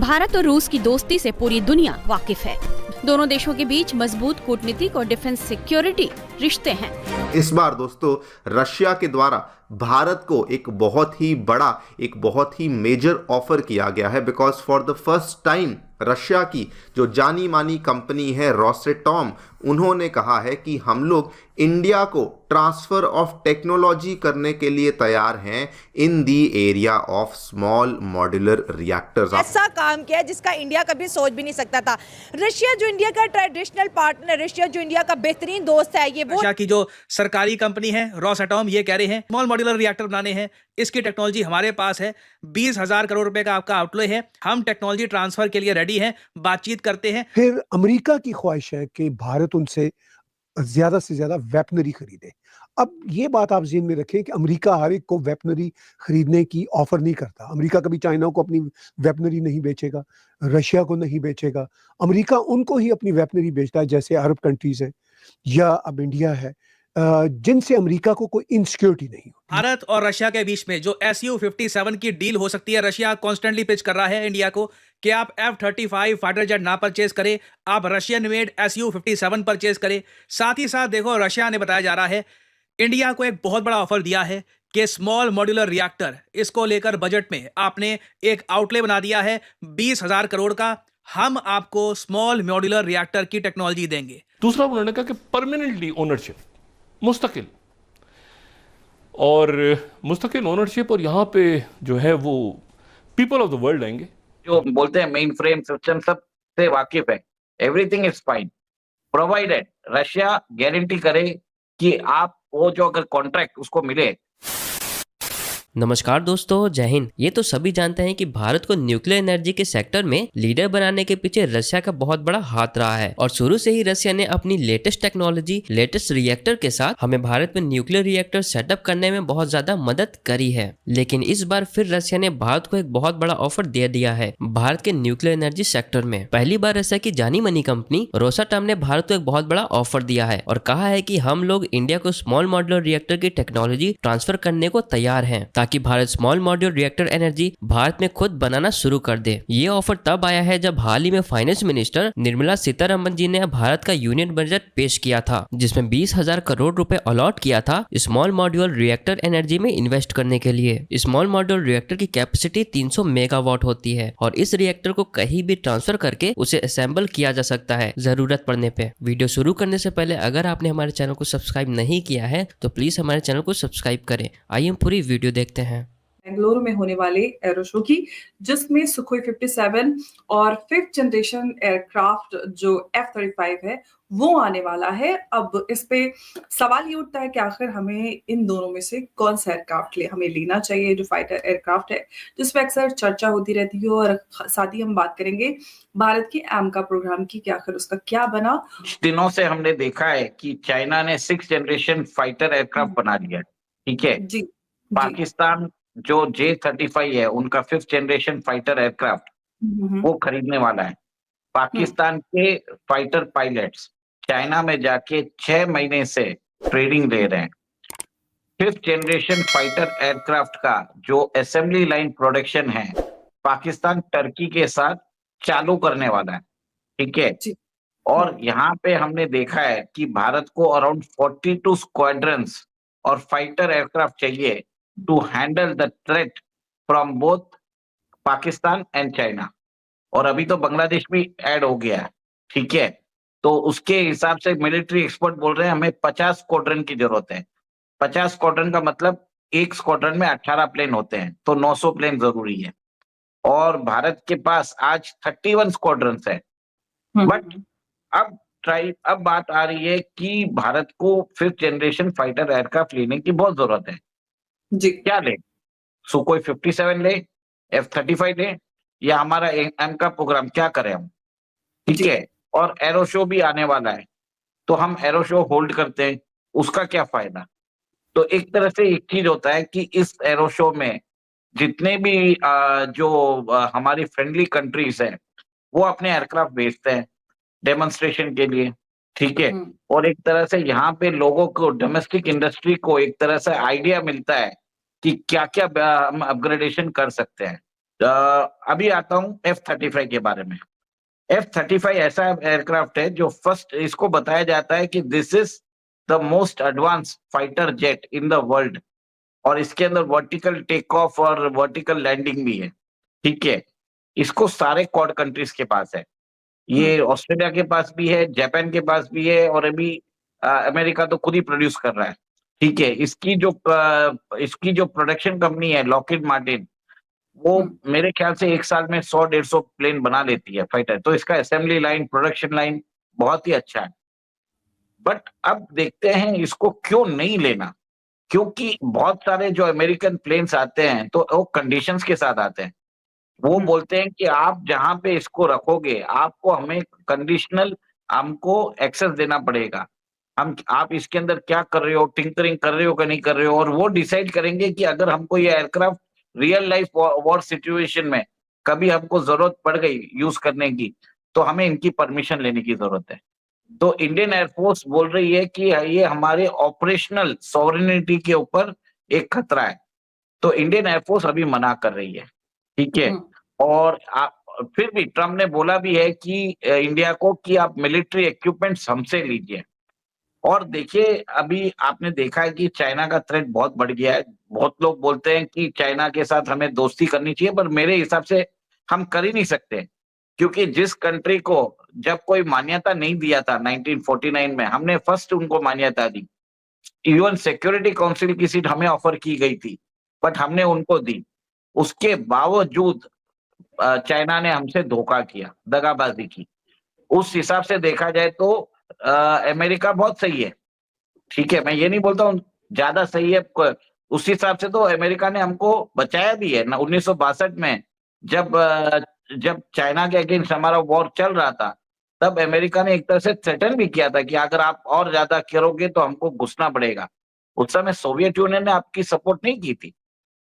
भारत और रूस की दोस्ती से पूरी दुनिया वाकिफ है। दोनों देशों के बीच मजबूत कूटनीतिक और डिफेंस सिक्योरिटी रिश्ते हैं। इस बार दोस्तों रशिया के द्वारा भारत को एक बहुत ही मेजर ऑफर किया गया है, because for the first time Russia की जो जानी मानी कंपनी है रोसेटॉम, उन्होंने कहा है कि हम लोग इंडिया को ट्रांसफर ऑफ टेक्नोलॉजी करने के लिए तैयार हैं in the area of small modular reactors. ऐसा काम किया जिसका इंडिया कभी सोच भी नहीं सकता था। रशिया जो इंडिया का ट्रेडिशनल पार्टनर, रशिया जो इंडिया का बेहतरीन दोस्त है, ये वो रशिया की जो सरकारी कंपनी है रोसेटॉम, ये कह रहे हैं स्मॉल मॉड्यूलर रिएक्टर बनाने हैं, इसकी टेक्नोलॉजी हमारे पास है, 20,000 करोड़ रुपए का आपका आउटले है, हम टेक्नोलॉजी ट्रांसफर के लिए रेडी हैं, बातचीत करते हैं। फिर अमेरिका की ख्वाहिश है कि भारत उनसे ज्यादा से ज्यादा वेपनरी खरीदे। अब ये बात आप ज़हन में रखें कि अमेरिका हर एक को वेपनरी खरीदने की ऑफर नहीं करता। अमेरिका कभी चाइना को अपनी वेपनरी नहीं बेचेगा, रशिया को नहीं बेचेगा। अमेरिका उनको ही अपनी वेपनरी बेचता है, जैसे अरब कंट्रीज हैं या अब इंडिया है, जिनसे अमेरिका को कोई इनसिक्योरिटी नहीं होती। भारत और रशिया के बीच में जो SU-57 की डील हो सकती है, रशिया कॉन्स्टेंटली पिच कर रहा है इंडिया को कि आप F-35 फाइटर जेट ना परचेज करें, आप रशियन मेड SU-57 परचेज करें। साथ ही साथ देखो, रशिया ने बताया जा रहा है इंडिया को एक बहुत बड़ा ऑफर दिया है कि स्मॉल मॉड्यूलर रिएक्टर, इसको लेकर बजट में आपने एक आउटले बना दिया है 20,000 करोड़ का, हम आपको स्मॉल मॉड्यूलर रिएक्टर की टेक्नोलॉजी देंगे। दूसरा उन्होंने कहा कि परमानेंटली ओनरशिप, मुस्तकिल ओनरशिप, और यहाँ पे जो है वो पीपल ऑफ द वर्ल्ड आएंगे जो बोलते हैं मेन फ्रेम सिस्टम सब से वाकिफ है। Everything is fine provided Russia guarantee करे कि आप वो जो अगर कॉन्ट्रैक्ट उसको मिले। नमस्कार दोस्तों, जय हिंद। ये तो सभी जानते हैं कि भारत को न्यूक्लियर एनर्जी के सेक्टर में लीडर बनाने के पीछे रशिया का बहुत बड़ा हाथ रहा है और शुरू से ही रशिया ने अपनी लेटेस्ट टेक्नोलॉजी, लेटेस्ट रिएक्टर के साथ हमें भारत में न्यूक्लियर रिएक्टर सेटअप करने में बहुत ज्यादा मदद करी है। लेकिन इस बार फिर रशिया ने भारत को एक बहुत बड़ा ऑफर दे दिया है भारत के न्यूक्लियर एनर्जी सेक्टर में। पहली बार रशिया की जानी मानी कंपनी रोसाटॉम ने भारत को एक बहुत बड़ा ऑफर दिया है और कहा है कि हम लोग इंडिया को स्मॉल मॉड्यूलर रिएक्टर की टेक्नोलॉजी ट्रांसफर करने को तैयार है ताकि Bharat small modular reactor energy Bharat में खुद बनाना शुरू कर दे। ये ऑफर तब आया है जब हाल ही में फाइनेंस मिनिस्टर निर्मला सीतारमण जी ने भारत का यूनियन बजट पेश किया था, जिसमें 20,000 करोड़ रुपए अलॉट किया था स्मॉल मॉड्यूलर रिएक्टर एनर्जी में इन्वेस्ट करने के लिए। स्मॉल मॉड्यूलर रिएक्टर की कैपेसिटी 300 मेगावाट होती है और इस रिएक्टर को कहीं भी ट्रांसफर करके उसे असेंबल किया जा सकता है जरूरत पड़ने पे। वीडियो शुरू करने से पहले अगर आपने हमारे चैनल को सब्सक्राइब नहीं किया है तो प्लीज हमारे चैनल को सब्सक्राइब करें। आइए हम पूरी वीडियो देखते हैं। बेंगलुरु में होने वाले एरो शो की, जिसमें सुखोई 57 और 5th जनरेशन एयरक्राफ्ट जो F-35 है वो आने वाला है। अब इस पे सवाल ये उठता है कि आखिर हमें इन दोनों में से कौन सा एयरक्राफ्ट हमें लेना चाहिए, जो फाइटर एयरक्राफ्ट है जिस पर अक्सर चर्चा होती रहती है। और साथ ही हम बात करेंगे भारत के AMCA प्रोग्राम की कि आखिर उसका क्या बना। कुछ दिनों से हमने देखा है कि चाइना ने 6th जनरेशन फाइटर एयरक्राफ्ट बना लिया, ठीक है जी, पाकिस्तान जो J-35 है उनका 5th जनरेशन फाइटर एयरक्राफ्ट वो खरीदने वाला है। पाकिस्तान के फाइटर पायलट्स चाइना में जाके 6 महीने से ट्रेनिंग ले रहे हैं। 5th जनरेशन फाइटर एयरक्राफ्ट का जो असेंबली लाइन प्रोडक्शन है पाकिस्तान टर्की के साथ चालू करने वाला है, ठीक है। और यहाँ पे हमने देखा है कि भारत को अराउंड 42 स्क्वाड्रंस और फाइटर एयरक्राफ्ट चाहिए to handle the threat from both Pakistan and China. और अभी तो बांग्लादेश भी ऐड हो गया है, ठीक है। तो उसके हिसाब से मिलिट्री एक्सपर्ट बोल रहे हैं हमें 50 स्क्वाड्रन की जरूरत है। 50 स्क्वाड्रन का मतलब एक स्क्वाड्रन में 18 प्लेन होते हैं, तो 900 प्लेन जरूरी है। और भारत के पास आज 31 स्क्वाड्रन है। बट अब बात आ रही है कि भारत को 5th जनरेशन फाइटर एयरक्राफ्ट लेने की बहुत जरूरत है जी। क्या ले? सुखोई 57 ले, F-35 ले, या हमारा AMCA प्रोग्राम क्या करें हम, ठीक है। और एरो शो भी आने वाला है, तो हम एरो शो होल्ड करते हैं, उसका क्या फायदा? तो एक तरह से एक चीज होता है कि इस एरो शो में जितने भी हमारी फ्रेंडली कंट्रीज हैं वो अपने एयरक्राफ्ट भेजते हैं डेमोन्स्ट्रेशन के लिए, ठीक है। और एक तरह से यहाँ पे लोगों को, डोमेस्टिक इंडस्ट्री को एक तरह से आइडिया मिलता है कि क्या क्या हम अपग्रेडेशन कर सकते हैं। अभी आता हूं F-35 के बारे में। F-35 ऐसा एयरक्राफ्ट है जो फर्स्ट इसको बताया जाता है कि this is the most advance fighter jet in the world, और इसके अंदर वर्टिकल टेक ऑफ और वर्टिकल लैंडिंग भी है। ठीक है, इसको सारे क्वाड कंट्रीज के पास है। ये ऑस्ट्रेलिया के पास भी है, जापान के पास भी है, और अभी अमेरिका तो खुद ही प्रोड्यूस कर रहा है। ठीक है, इसकी जो प्रोडक्शन कंपनी है लॉकहीड मार्टिन, वो मेरे ख्याल से एक साल में 100-150 प्लेन बना लेती है फाइटर। तो इसका असेंबली लाइन, प्रोडक्शन लाइन बहुत ही अच्छा है। बट अब देखते हैं इसको क्यों नहीं लेना, क्योंकि बहुत सारे जो अमेरिकन प्लेन्स आते हैं तो वो कंडीशंस के साथ आते हैं। वो बोलते हैं कि आप जहां पे इसको रखोगे आपको हमें कंडीशनल हमको एक्सेस देना पड़ेगा। आप इसके अंदर क्या कर रहे हो, टिंकरिंग कर रहे हो कि नहीं कर रहे हो, और वो डिसाइड करेंगे कि अगर हमको ये aircraft real life war situation में कभी हमको जरूरत पड़ गई यूज करने की, तो हमें इनकी परमिशन लेने की जरूरत है। तो इंडियन एयरफोर्स बोल रही है कि ये हमारे ऑपरेशनल सॉवरेनिटी के ऊपर एक खतरा है, तो इंडियन एयरफोर्स अभी मना कर रही है। ठीक है, और फिर भी ट्रम्प ने बोला भी है कि इंडिया को कि आप मिलिट्री इक्विपमेंट्स हमसे लीजिए। और देखिए, अभी आपने देखा है कि चाइना का थ्रेट बहुत बढ़ गया है। बहुत लोग बोलते हैं कि चाइना के साथ हमें दोस्ती करनी चाहिए, पर मेरे हिसाब से हम कर ही नहीं सकते, क्योंकि जिस कंट्री को जब कोई मान्यता नहीं दिया था 1949 में, हमने फर्स्ट उनको मान्यता दी। यूएन सिक्योरिटी काउंसिल की सीट हमें ऑफर की गई थी, बट हमने उनको दी। उसके बावजूद चाइना ने हमसे धोखा किया, दगाबाजी की। उस हिसाब से देखा जाए तो अमेरिका बहुत सही है। ठीक है, मैं ये नहीं बोलता हूँ ज्यादा सही है, उस हिसाब से तो अमेरिका ने हमको बचाया भी है ना। 1962 में जब चाइना के अगेंस्ट हमारा वॉर चल रहा था, तब अमेरिका ने एक तरह से थ्रेटन भी किया था कि अगर आप और ज्यादा करोगे तो हमको घुसना पड़ेगा। उस समय सोवियत यूनियन ने आपकी सपोर्ट नहीं की थी।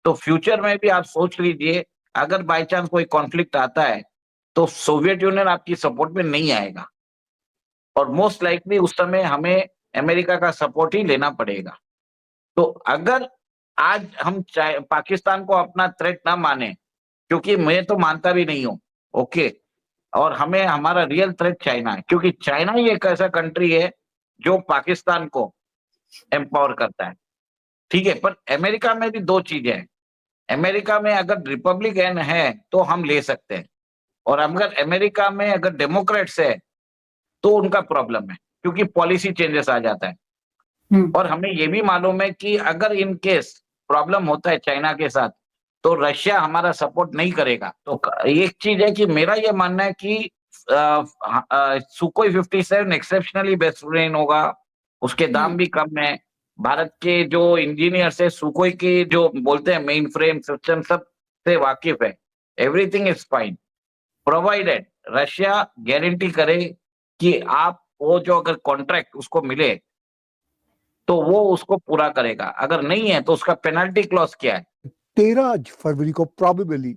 तो फ्यूचर में भी आप सोच लीजिए, अगर बाय चांस कोई कॉन्फ्लिक्ट आता है तो सोवियत यूनियन आपकी सपोर्ट में नहीं आएगा, और मोस्ट लाइकली उस समय हमें अमेरिका का सपोर्ट ही लेना पड़ेगा। तो अगर आज हम पाकिस्तान को अपना थ्रेट ना माने, क्योंकि मैं तो मानता भी नहीं हूं, ओके, और हमें हमारा रियल थ्रेट चाइना है, क्योंकि चाइना ही एक ऐसा कंट्री है जो पाकिस्तान को एम्पावर करता है। ठीक है, पर अमेरिका में भी दो चीजें हैं। अमेरिका में अगर रिपब्लिकन है तो हम ले सकते हैं, और अगर अमेरिका में अगर डेमोक्रेट्स है तो उनका प्रॉब्लम है, क्योंकि पॉलिसी चेंजेस आ जाता है। और हमें ये भी मालूम है कि अगर इन केस प्रॉब्लम होता है चाइना के साथ, तो रशिया हमारा सपोर्ट नहीं करेगा। तो एक चीज है कि मेरा ये मानना है कि सुकोई 57 एक्सेप्शनली बेस्ट प्लेन होगा, उसके दाम भी कम है। भारत के जो इंजीनियर्स है सुकोई के, जो बोलते हैं मेन फ्रेम सिस्टम, सब से वाकिफ है। Everything is fine provided Russia guarantee करे कि आप वो जो अगर कॉन्ट्रैक्ट उसको मिले तो वो उसको पूरा करेगा, अगर नहीं है तो उसका पेनल्टी क्लॉज क्या है। 13 फरवरी को प्रॉबेबली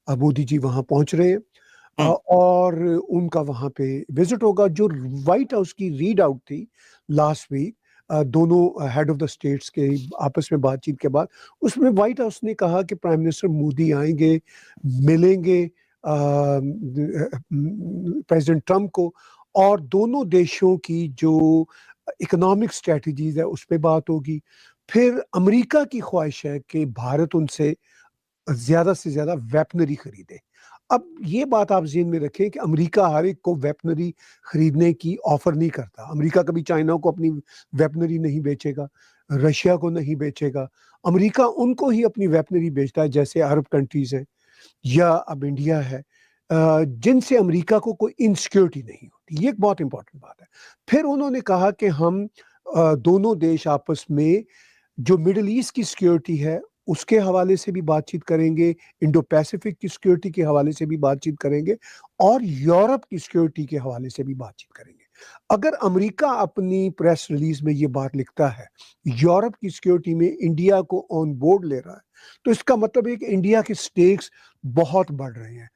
मोदी जी वहां पहुंच रहे हैं और उनका वहां पे विजिट होगा। जो व्हाइट हाउस की रीड आउट थी लास्ट वीक दोनों हेड ऑफ द स्टेट्स के आपस में बातचीत के बाद, उसमें व्हाइट हाउस ने कहा कि प्राइम मिनिस्टर मोदी आएंगे, मिलेंगे प्रेसिडेंट ट्रम्प को, और दोनों देशों की जो इकोनॉमिक स्ट्रेटजीज है उस पर बात होगी। फिर अमेरिका की ख्वाहिश है कि भारत उनसे ज़्यादा से ज़्यादा वेपनरी खरीदे। अब ये बात आप ज़हन में रखें कि अमेरिका हर एक को वेपनरी खरीदने की ऑफ़र नहीं करता। अमेरिका कभी चाइना को अपनी वेपनरी नहीं बेचेगा, रशिया को नहीं बेचेगा। अमेरिका उनको ही अपनी वेपनरी बेचता है, जैसे अरब कंट्रीज़ हैं या अब इंडिया है, जिनसे अमेरिका को कोई इनसिक्योरिटी नहीं होती। ये एक बहुत इंपॉर्टेंट बात है। फिर उन्होंने कहा कि हम दोनों देश आपस में जो मिडिल ईस्ट की सिक्योरिटी है उसके हवाले से भी बातचीत करेंगे, इंडो पैसिफिक की सिक्योरिटी के हवाले से भी बातचीत करेंगे, और यूरोप की सिक्योरिटी के हवाले से भी बातचीत करेंगे। अगर अमेरिका अपनी प्रेस रिलीज में ये बात लिखता है यूरोप की सिक्योरिटी में इंडिया को ऑन बोर्ड ले रहा है, तो इसका मतलब है कि इंडिया के स्टेक्स बहुत बढ़ रहे हैं।